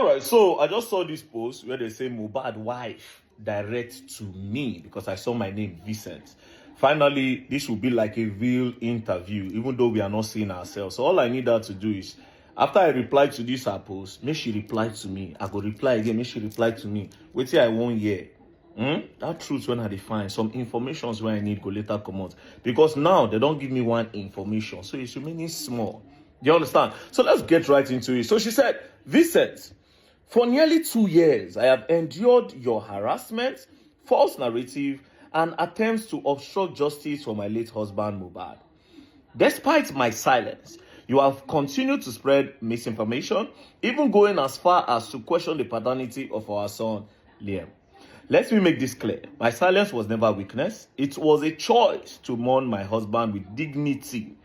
All right, so I just saw this post where they say Mohbad wife direct to me because I saw my name Vincent. Finally, this will be like a real interview, even though we are not seeing ourselves. So all I need her to do is, after I reply to this her post, make she reply to me. I go reply again, make she reply to me. Wait till I won't hear. That truth when I define some informations where I need go later come out. Because now they don't give me one information. So it's remaining small. You understand? So let's get right into it. So she said, Vincent, for nearly 2 years, I have endured your harassment, false narrative, and attempts to obstruct justice for my late husband, Mohbad. Despite my silence, you have continued to spread misinformation, even going as far as to question the paternity of our son, Liam. Let me make this clear. My silence was never weakness. It was a choice to mourn my husband with dignity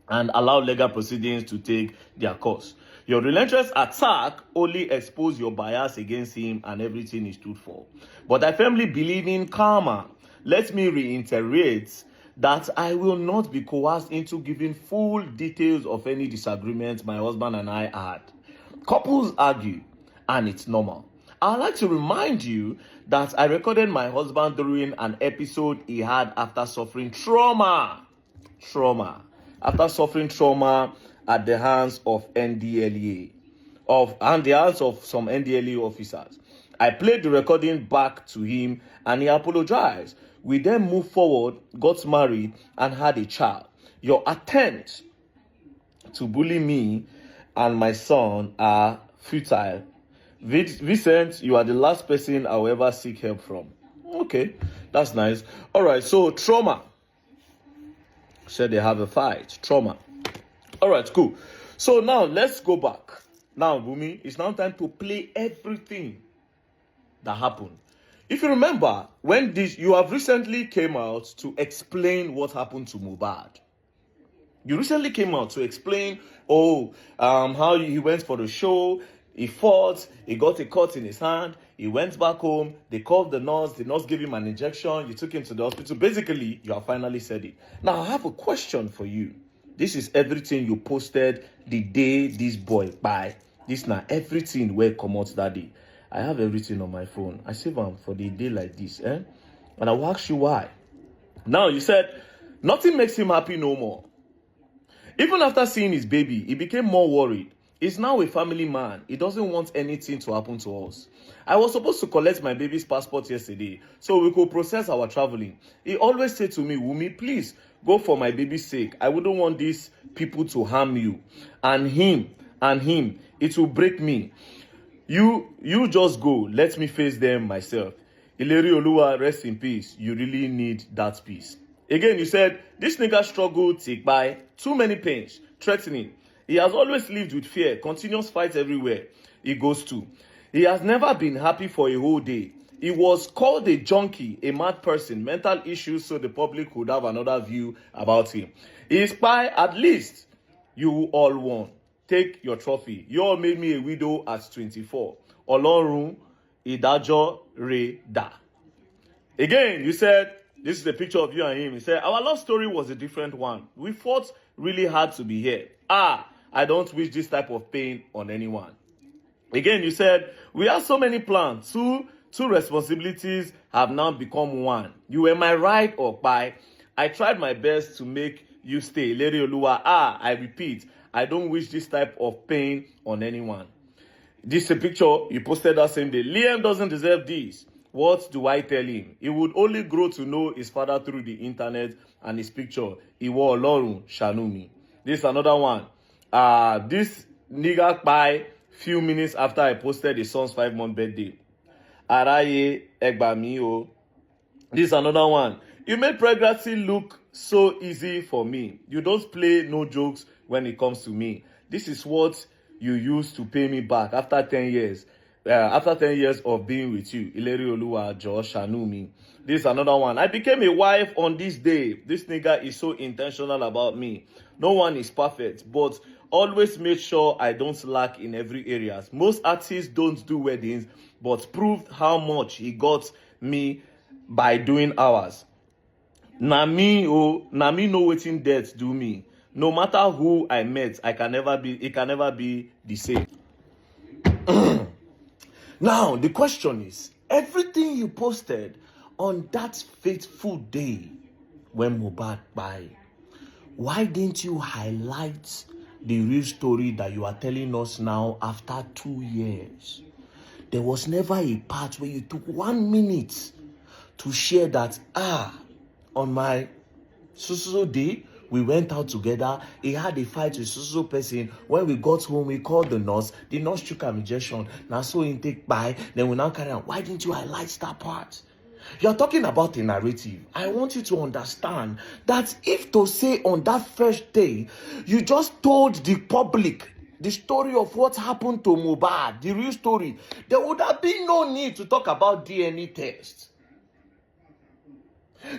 and allow legal proceedings to take their course. Your relentless attack only exposed your bias against him and everything he stood for. But I firmly believe in karma. Let me reiterate that I will not be coerced into giving full details of any disagreement my husband and I had. Couples argue, and it's normal. I'd like to remind you that I recorded my husband during an episode he had after suffering trauma. After suffering trauma at the hands of NDLEA, and the hands of some NDLEA officers. I played the recording back to him and he apologized. We then moved forward, got married, and had a child. Your attempts to bully me and my son are futile. Vincent, you are the last person I will ever seek help from. Okay, that's nice. All right, so trauma. Said they have a fight. Trauma. All right, cool. So now let's go back. Now, Bumi, it's now time to play everything that happened. If you remember, you have recently came out to explain what happened to Mohbad. You recently came out to explain, how he went for the show, he fought, he got a cut in his hand, he went back home, they called the nurse gave him an injection, you took him to the hospital. Basically, you have finally said it. Now, I have a question for you. This is everything you posted the day this boy buy. This now everything where come out that day. I have everything on my phone. I save them for the day like this. And I will ask you why. Now, you said, nothing makes him happy no more. Even after seeing his baby, he became more worried. He's now a family man. He doesn't want anything to happen to us. I was supposed to collect my baby's passport yesterday so we could process our traveling. He always said to me, Wumi, please go for my baby's sake. I wouldn't want these people to harm you. And him. It will break me. You just go. Let me face them myself. Ileri Oluwa, rest in peace. You really need that peace. Again, you said, this nigga struggled, take by too many pains, threatening. He has always lived with fear, continuous fights everywhere he goes to. He has never been happy for a whole day. He was called a junkie, a mad person, mental issues, so the public could have another view about him. He is spy, at least you all won. Take your trophy. You all made me a widow at 24. Olorun Idajo Re Da. Again, you said, this is a picture of you and him. He said, our love story was a different one. We fought really hard to be here. I don't wish this type of pain on anyone. Again, you said, we have so many plans. Two responsibilities have now become one. You were my ride or buy. I tried my best to make you stay. Lady Oluwa, I repeat, I don't wish this type of pain on anyone. This is a picture you posted that same day. Liam doesn't deserve this. What do I tell him? He would only grow to know his father through the internet and his picture. Iwo Olorun Ṣàánú mi. This is another one. This nigga by few minutes after I posted his son's 5-month birthday. Araye Egbami o. This is another one. You made pregnancy look so easy for me. You don't play no jokes when it comes to me. This is what you used to pay me back after 10 years. After 10 years of being with you. Ileri Oluwa Josh Ṣàánú mi. This is another one. I became a wife on this day. This nigga is so intentional about me. No one is perfect, but always make sure I don't lack in every area. Most artists don't do weddings, but proved how much he got me by doing ours. Na me know wetin death do me. No matter who I met, it can never be the same. Now, the question is, everything you posted on that fateful day when Mohbad died, why didn't you highlight the real story that you are telling us now after 2 years? There was never a part where you took 1 minute to share that, on my so day, we went out together. He had a fight with so person. When we got home, we called the nurse. The nurse took an injection. Now so intake by. Then we now carry on. Why didn't you highlight that part? You're talking about a narrative. I want you to understand that if to say on that first day, you just told the public the story of what happened to Mohbad, the real story, there would have been no need to talk about DNA tests.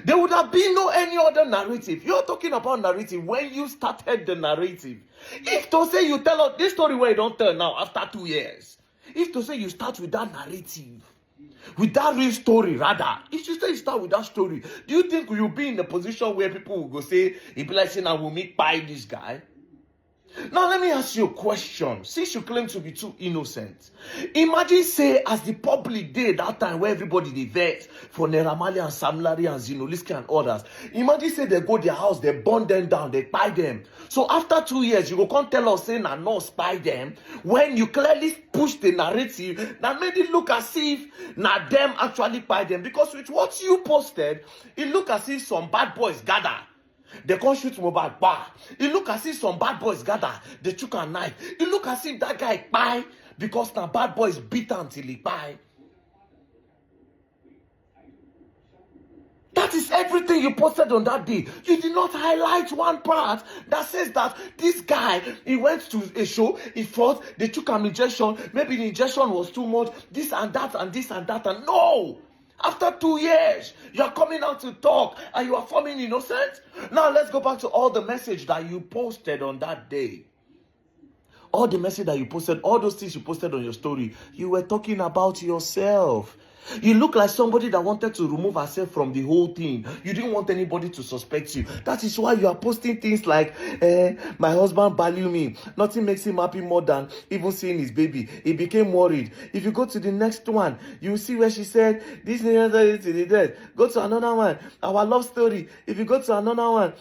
There would have been no any other narrative. You're talking about narrative when you started the narrative. If to say you tell us this story where you don't tell now after 2 years, if to say you start with that narrative, with that real story rather, if you say you start with that story, do you think you'll be in a position where people will go say, if like saying I will meet by this guy? Now let me ask you a question. Since you claim to be too innocent, imagine say as the public did that time where everybody they vex for Naira Marley and Sam Larry and Zinoliski and others. Imagine say they go their house, they burn them down, they buy them. So after 2 years, you go come tell us saying I not spy them when you clearly push the narrative that made it look as if na them actually buy them. Because with what you posted, it look as if some bad boys gather. They can't shoot Mohbad. Bah. It look as if some bad boys gather. They took a knife. It look as if that guy buy because now bad boys beat him till he buy. That is everything you posted on that day. You did not highlight one part that says that this guy, he went to a show, he fought, they took an injection, maybe the injection was too much, this and that and this and that, and no! After 2 years, you are coming out to talk and you are forming innocent. Now let's go back to all the message that you posted on that day. All the message that you posted, all those things you posted on your story, you were talking about yourself. You look like somebody that wanted to remove herself from the whole thing. You didn't want anybody to suspect you. That is why you are posting things like, my husband value me. Nothing makes him happy more than even seeing his baby. He became worried. If you go to the next one, you will see where she said, this is to the death. Go to another one. Our love story. If you go to another one,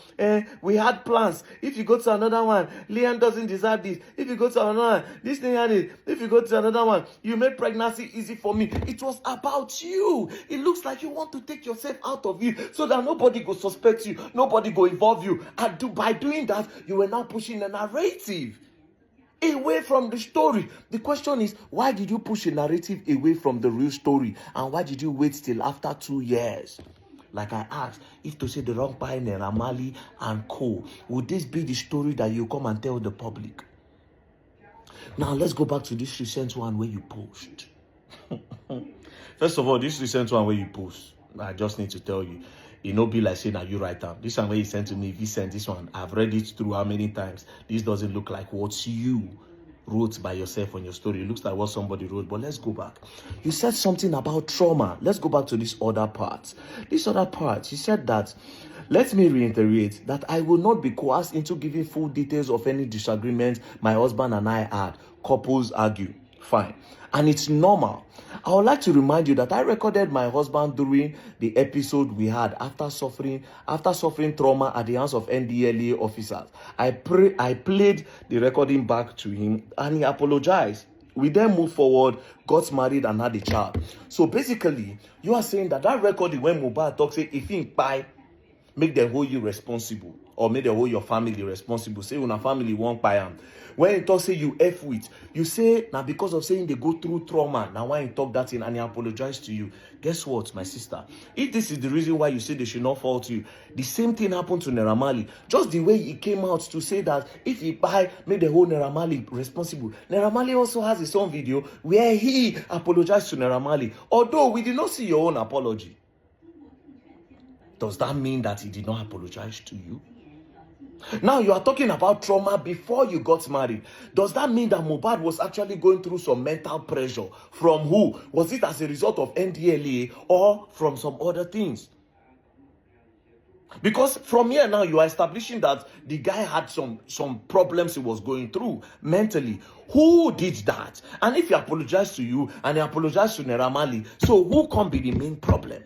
we had plans. If you go to another one, Liam doesn't deserve this. If you go to another one, this thing had it. If you go to another one, you made pregnancy easy for me. It was about you. It looks like you want to take yourself out of it so that nobody go suspect you, nobody go involve you. And by doing that, you were now pushing a narrative away from the story. The question is, why did you push a narrative away from the real story? And why did you wait till after 2 years? Like I asked, if to say the wrong by Naira Marley and co, would this be the story that you come and tell the public? Now let's go back to this recent one where you post. First of all, this recent one where you post, I just need to tell you, it no be like saying that you write down. This one where you sent to me, if you sent this one, I've read it through how many times. This doesn't look like what you wrote by yourself on your story. It looks like what somebody wrote, but let's go back. You said something about trauma. Let's go back to this other part. This other part, you said that, let me reiterate that I will not be coerced into giving full details of any disagreement my husband and I had. Couples argue. Fine. And it's normal. I would like to remind you that I recorded my husband during the episode we had after suffering trauma at the hands of NDLEA officers. I played the recording back to him and he apologized. We then moved forward, got married and had a child. So basically, you are saying that recording when Mohbad talks, say, if he buy, make them hold you responsible, or make them hold your family responsible. Say when a family won't buy them. When he talk say you F with, you say now because of saying they go through trauma. Now why he talk that in and he apologize to you. Guess what, my sister? If this is the reason why you say they should not fall to you, the same thing happened to Naira Marley. Just the way he came out to say that if he buy, make the whole Naira Marley responsible. Naira Marley also has his own video where he apologized to Naira Marley. Although we did not see your own apology. Does that mean that he did not apologize to you? Now you are talking about trauma before you got married. Does that mean that Mohbad was actually going through some mental pressure? From who? Was it as a result of NDLEA or from some other things? Because from here now, you are establishing that the guy had some problems he was going through mentally. Who did that? And if he apologized to you and he apologized to Naira Marley, so who can be the main problem?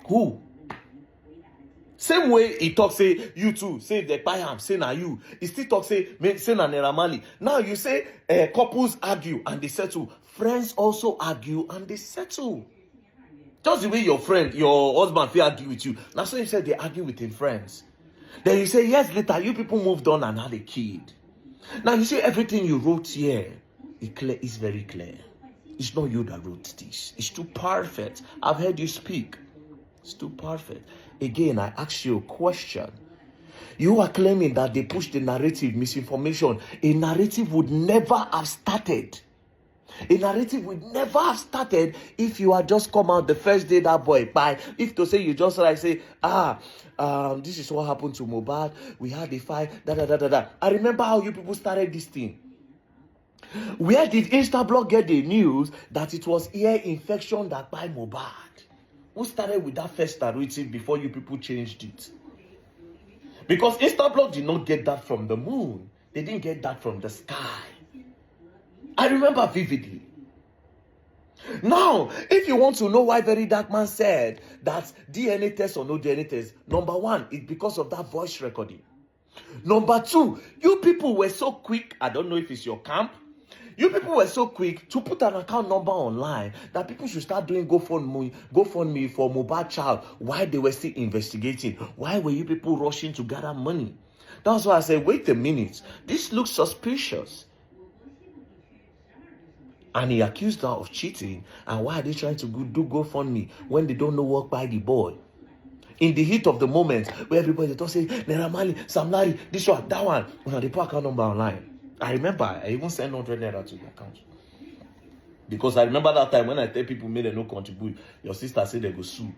Who? Same way he talk say you too, say they buy him, say na you. He still talk say na Naira Marley. Now you say couples argue and they settle. Friends also argue and they settle. Just the way your friend, your husband feel argue with you. Now so you said they argue with his friends. Then you say years later, you people moved on and had a kid. Now you say everything you wrote here, it's very clear. It's not you that wrote this. It's too perfect. I've heard you speak. It's too perfect. Again, I ask you a question. You are claiming that they pushed the narrative, misinformation. A narrative would never have started. A narrative would never have started if you had just come out the first day that boy by. If to say you just like say, this is what happened to Mohbad. We had a fight. I remember how you people started this thing. Where did Instablog get the news that it was ear infection that by Mohbad? Who started with that first narrative before you people changed it? Because Instablog did not get that from the moon. They didn't get that from the sky. I remember vividly. Now, if you want to know why Very Dark Man said that DNA test or no DNA test, number one, it's because of that voice recording. Number two, you people were so quick, I don't know if it's your camp, you people were so quick to put an account number online that people should start doing GoFundMe for Mohbad child while they were still investigating. Why were you people rushing to gather money? That's why I said, wait a minute, this looks suspicious. And he accused her of cheating. And why are they trying to do GoFundMe when they don't know what by the boy? In the heat of the moment, where everybody talk say, Naira Marley, Sam Larry, this one, that one. When they put account number online. I remember, I even sent 100 Naira to the account. Because I remember that time when I tell people, may they no contribute, your sister said they go sue.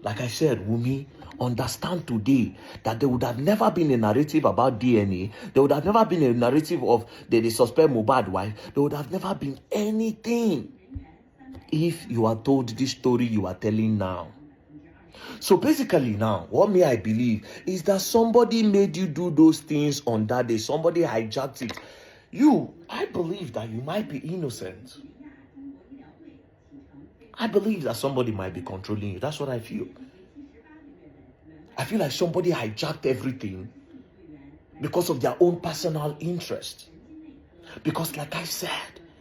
Like I said, Wumi, understand today that there would have never been a narrative about DNA. There would have never been a narrative of the suspect Mohbad wife. There would have never been anything if you are told this story you are telling now. So basically now, what I believe is that somebody made you do those things on that day. Somebody hijacked it. I believe that you might be innocent. I believe that somebody might be controlling you. That's what I feel. I feel like somebody hijacked everything because of their own personal interest. Because like I said,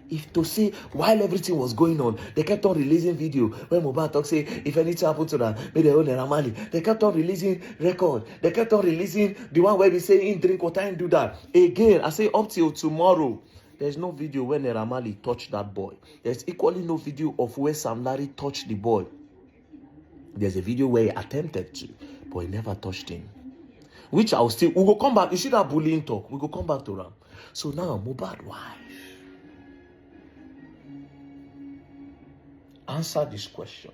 if to say while everything was going on, they kept on releasing video when Mohbad talk say if anything happened to that, maybe they own Naira Marley. They kept on releasing record. They kept on releasing the one where we say in drink water and do that. Again, I say up till tomorrow. There's no video where Naira Marley touched that boy. There's equally no video of where Sam Larry touched the boy. There's a video where he attempted to, but he never touched him. Which we'll go come back. You see that bullying talk? We'll go come back to that. So now, Mohbad wife. Answer this question.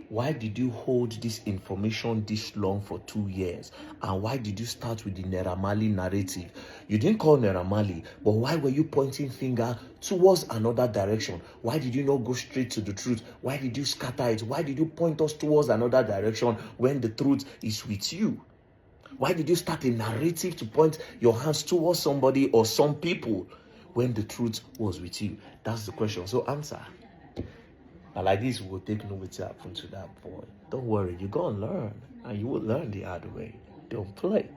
Why did you hold this information this long for 2 years? And why did you start with the Naira Marley narrative? You didn't call Naira Marley, but why were you pointing finger towards another direction? Why did you not go straight to the truth? Why did you scatter it? Why did you point us towards another direction when the truth is with you? Why did you start a narrative to point your hands towards somebody or some people when the truth was with you? That's the question. So answer. And like this, we'll take no what happened to that boy. Don't worry, you're going to learn. And you will learn the hard way. Don't play.